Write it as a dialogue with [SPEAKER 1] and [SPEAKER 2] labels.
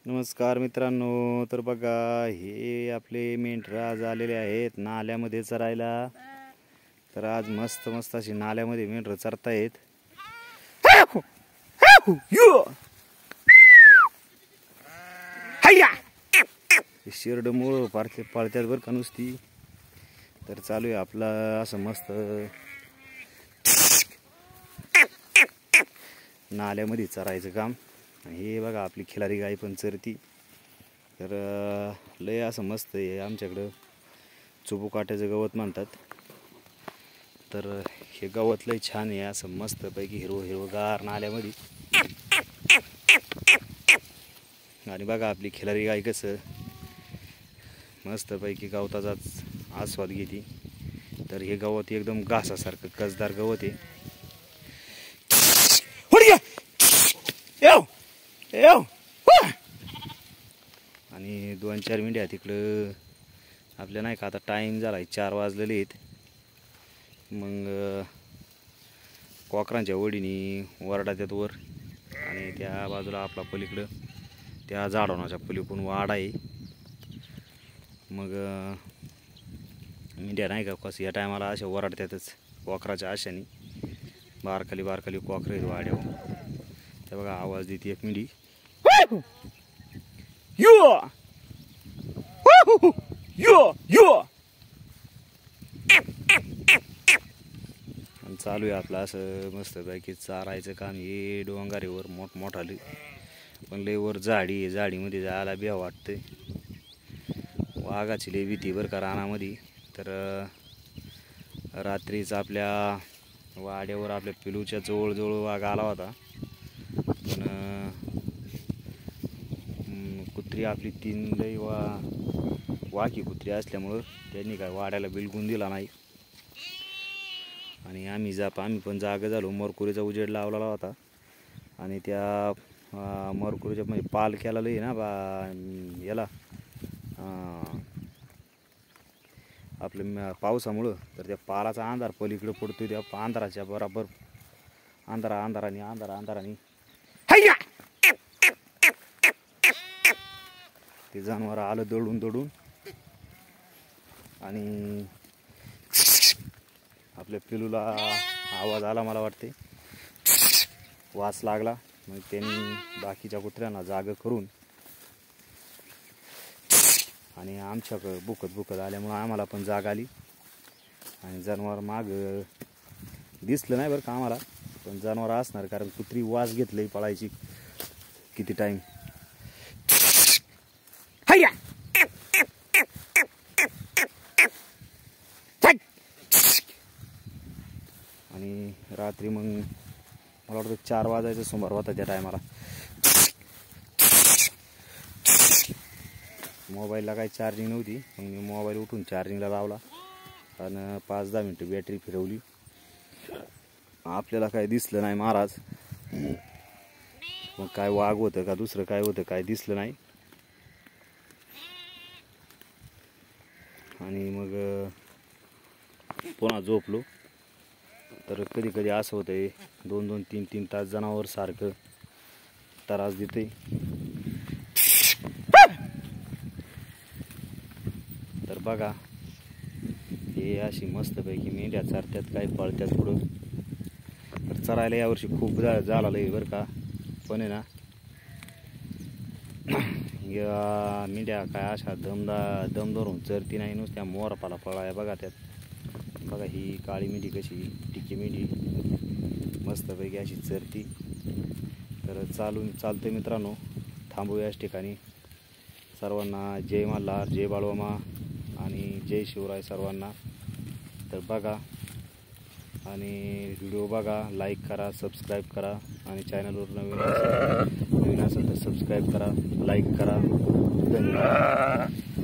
[SPEAKER 1] नमस्कार मित्रांनो, तर बघा हे आपले मेंढरं आज आलेले आहेत नाल्यामध्ये चरायला। तर आज मस्त मस्त अशी नाल्यामध्ये मेंढरं चरतायत। शिरड मूळ पाळत्यात बरं का नुसती। तर चालू आहे आपला असं मस्त नाल्यामध्ये चरायचं काम। हे बघा आपली खिलारी गाय पण चरती। तर लय असं मस्त आहे आमच्याकडं, चुबू काट्याचं गवत म्हणतात। तर हे गवत लय छान आहे, असं मस्त पैकी हिरवगार नाल्यामध्ये। आणि बघा आपली खिलारी गाय कसं मस्त पैकी गवताचाच आस्वाद घेते। तर हे गवत एकदम घासासारखं कसदार गवत आहे। आणि 2-4 मिनिटं तिकडं आपल्या नाही का, आता टाईम झाला 4 वाजलेले आहेत। मग कोकरांच्या वडीनी वरडात्यात वर, आणि त्या बाजूला आपला पलीकडं त्या झाडवणाच्या पलीकडून वाडा आहे। मग मिंड्या नाही का कसं या टायमाला अशा वरडत्यातच कोकराच्या आशाने। बारकाली कोकरं आहेत वाड्यावर। ते बघा आवाज देते एक मिंडी, चालू आहे आपलं असं मस्त पैकी चारायचं काम। हे डोंगरावर मोठमोठाले, पण लय वर झाडी आहे, झाडीमध्ये जायला बी वाटतंय। वाघाची लय भीती बरं का रानामध्ये। तर रात्रीच आपल्या वाड्यावर आपल्या पिलूच्या जवळ वाघ आला होता। पण कुत्री आपली 3 लई वाकी कुत्री असल्यामुळं त्यांनी काय वाड्याला बिलगून दिला नाही। आणि आम्ही पण जागा झालो, मरकुरीचा उजेड लावलेला होता। आणि त्या मरकुरीच्या म्हणजे पाल केला लई ना याला आपल्या पावसामुळं। तर त्या पालाचा अंधार पलीकडे पडतोय, त्या अंधाराच्या बरोबर अंधाराने ते जनावर आलं दडून आणि आपल्या पिलूला आवाज आला, मला वाटते वास लागला। मग त्यांनी बाकीच्या कुत्र्यांना जाग करून आणि आमच्याकडं बुकत आल्यामुळं आम्हाला पण जाग आली। आणि जनावर माग दिसलं नाही बरं का आम्हाला, पण जनावर असणार, कारण कुत्री वास घेतलंय पळायची किती टाईम। आणि रात्री मग मला वाटतं 4 वाजायचा सुमार होता त्या टायमाला। मोबाईलला काही चार्जिंग नव्हती, मग मी मोबाईल उठून चार्जिंगला लावला आणि 5-10 मिनटं बॅटरी फिरवली। आपल्याला काय दिसलं नाही महाराज, मग काय वाघ होतं का दुसरं काय होतं काय दिसलं नाही। आणि मग पुन्हा झोपलो। तर कधी असं होतंय 2-2, 3-3 तास जनावर सारखं त्रास देते। तर बघा हे अशी मस्तपैकी मेंढ्या चरत्यात, काय पळत्यात पुढं। तर चरायला यावर्षी खूप झाला लय बरं का, पण आहे ना या मेंढ्या काय अशा दम धरून चरती नाही, नुसत्या मोरपाला पळाया बघा त्यात। बघा ही काळी मेंढी कशी टिकी मेंढी मस्तपैकी अशी चरती। तर चालतं मित्रांनो, थांबू याच ठिकाणी। सर्वांना जय मल्हार, जय बाळवामा आणि जय शिवराय सर्वांना। तर बघा आणि व्हिडिओ बघा, लाईक करा, सबस्क्राईब करा, आणि चॅनलवर नवीन असेल तर सबस्क्राईब करा, लाईक करा। धन्यवाद।